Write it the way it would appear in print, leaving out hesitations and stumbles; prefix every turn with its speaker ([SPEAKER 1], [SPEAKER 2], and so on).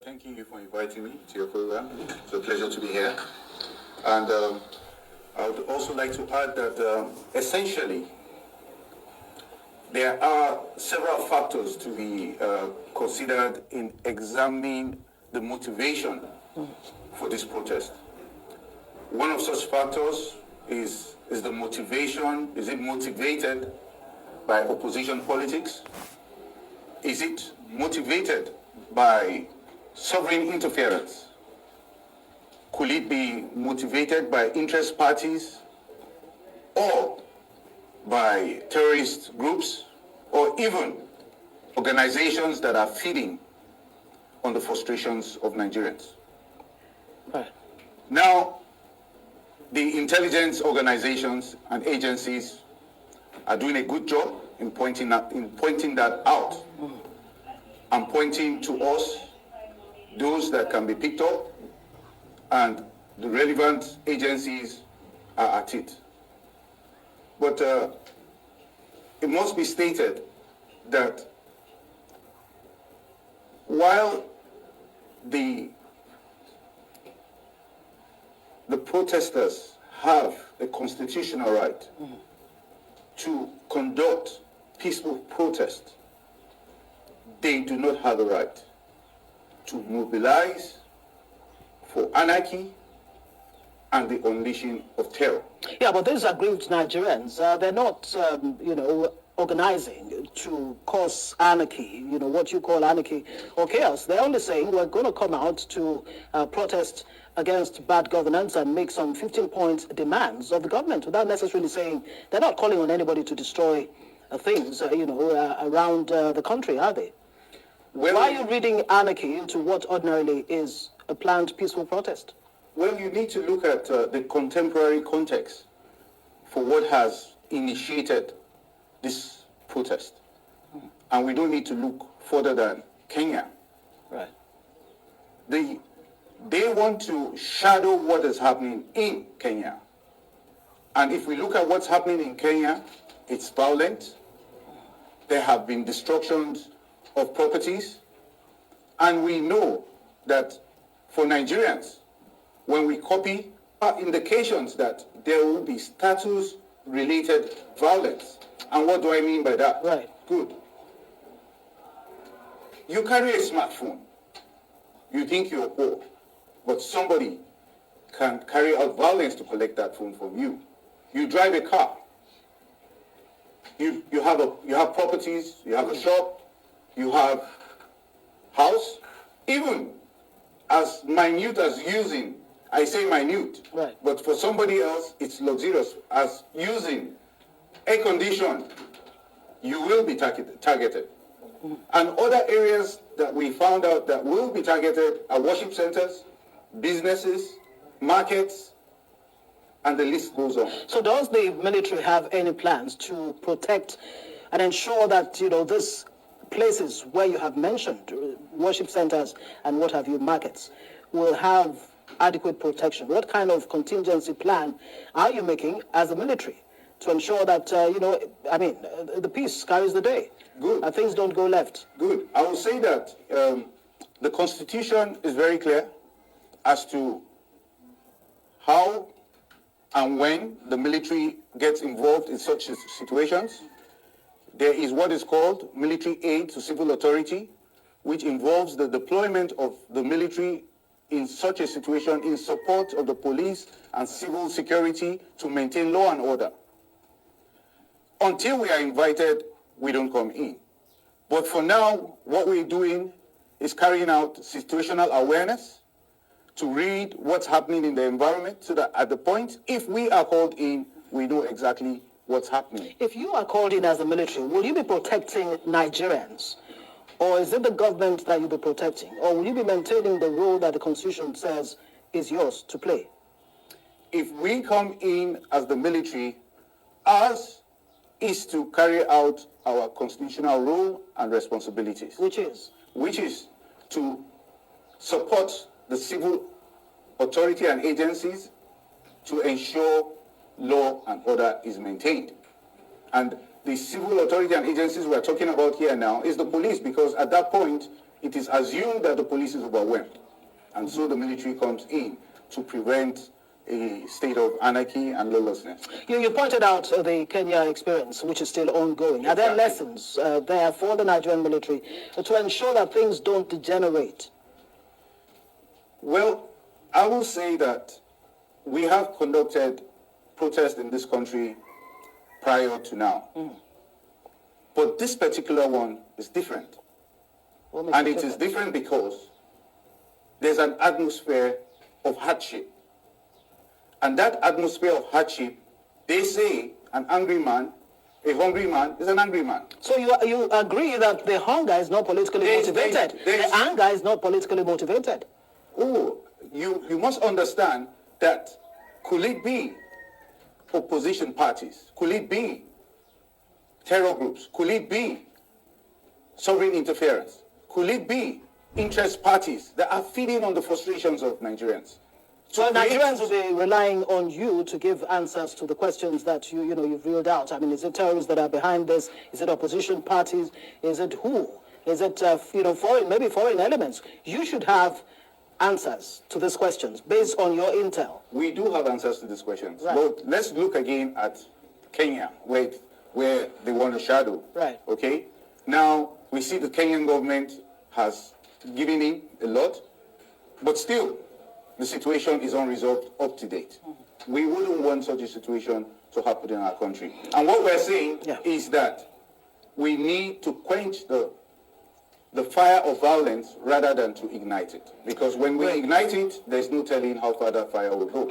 [SPEAKER 1] Thanking you for inviting me to your program. It's a pleasure to be here. And I would also like to add that essentially there are several factors to be considered in examining the motivation for this protest. One of such factors is the motivation. Is it motivated by opposition politics? Is it motivated by sovereign interference? Could it be motivated by interest parties or by terrorist groups or even organizations that are feeding on the frustrations of Nigerians?
[SPEAKER 2] Right.
[SPEAKER 1] Now, the intelligence organizations and agencies are doing a good job in pointing that out and pointing to us those that can be picked up, and the relevant agencies are at it. But it must be stated that while the protesters have a constitutional right to conduct peaceful protest, they do not have a right to mobilize for anarchy and the unleashing of terror.
[SPEAKER 2] Yeah, but these are groups, Nigerians. They're not, organizing to cause anarchy, what you call anarchy or chaos. They're only saying we're going to come out to protest against bad governance and make some 15-point demands of the government without necessarily saying, they're not calling on anybody to destroy things, around the country, are they?
[SPEAKER 1] Well,
[SPEAKER 2] why are you reading anarchy into what ordinarily is a planned peaceful protest?
[SPEAKER 1] Well, you need to look at the contemporary context for what has initiated this protest. And we don't need to look further than Kenya.
[SPEAKER 2] Right.
[SPEAKER 1] They want to shadow what is happening in Kenya. And if we look at what's happening in Kenya, it's violent. There have been destructions of properties. And we know that for Nigerians, when we copy, are indications that there will be status-related violence. And what do I mean by that?
[SPEAKER 2] Right.
[SPEAKER 1] Good. You carry a smartphone. You think you're poor, but somebody can carry out violence to collect that phone from you. You drive a car. You have properties. You have a shop. You have house. Even as minute as using, I say minute,
[SPEAKER 2] right,
[SPEAKER 1] but for somebody else it's luxurious, as using air condition, you will be targeted. And other areas that we found out that will be targeted are worship centers, businesses, markets, and the list goes on.
[SPEAKER 2] So does the military have any plans to protect and ensure that, these places where you have mentioned, worship centers and what have you, markets, will have adequate protection? What kind of contingency plan are you making as a military to ensure that, the peace carries the day?
[SPEAKER 1] Good.
[SPEAKER 2] And things don't go left.
[SPEAKER 1] Good. I will say that the Constitution is very clear as to how and when the military gets involved in such situations. There is what is called military aid to civil authority, which involves the deployment of the military in such a situation in support of the police and civil security to maintain law and order. Until we are invited, we don't come in. But for now, what we're doing is carrying out situational awareness to read what's happening in the environment so that at the point, if we are called in, we know exactly what's happening.
[SPEAKER 2] If you are called in as a military, will you be protecting Nigerians? Or is it the government that you'll be protecting? Or will you be maintaining the role that the Constitution says is yours to play?
[SPEAKER 1] If we come in as the military, ours is to carry out our constitutional role and responsibilities.
[SPEAKER 2] Which is?
[SPEAKER 1] Which is to support the civil authority and agencies to ensure law and order is maintained. And the civil authority and agencies we're talking about here now is the police, because at that point, it is assumed that the police is overwhelmed. And so the military comes in to prevent a state of anarchy and lawlessness.
[SPEAKER 2] You pointed out the Kenya experience, which is still ongoing. Are there
[SPEAKER 1] Exactly.
[SPEAKER 2] lessons there for the Nigerian military to ensure that things don't degenerate?
[SPEAKER 1] Well, I will say that we have conducted protests in this country prior to now. But this particular one is different.
[SPEAKER 2] What makes
[SPEAKER 1] And it is
[SPEAKER 2] different?
[SPEAKER 1] different because there's an atmosphere of hardship. And that atmosphere of hardship, they say an angry man, a hungry man is an angry man.
[SPEAKER 2] So you agree that the hunger is not politically motivated? The anger is not politically motivated?
[SPEAKER 1] Oh, you must understand that could it be opposition parties? Could it be terror groups? Could it be sovereign interference? Could it be interest parties that are feeding on the frustrations of Nigerians?
[SPEAKER 2] So Nigerians will be relying on you to give answers to the questions that you've reeled out. I mean, is it terrorists that are behind this? Is it opposition parties? Is it who? Is it foreign elements? You should have answers to these questions based on your intel.
[SPEAKER 1] We do have answers to these questions.
[SPEAKER 2] Right.
[SPEAKER 1] But let's look again at Kenya, where they want to shadow.
[SPEAKER 2] Right.
[SPEAKER 1] Okay? Now, we see the Kenyan government has given in a lot, but still, the situation is unresolved up to date. We wouldn't want such a situation to happen in our country. And what we're saying is that we need to quench the fire of violence rather than to ignite it. Because when we ignite it, there's no telling how far that fire will go.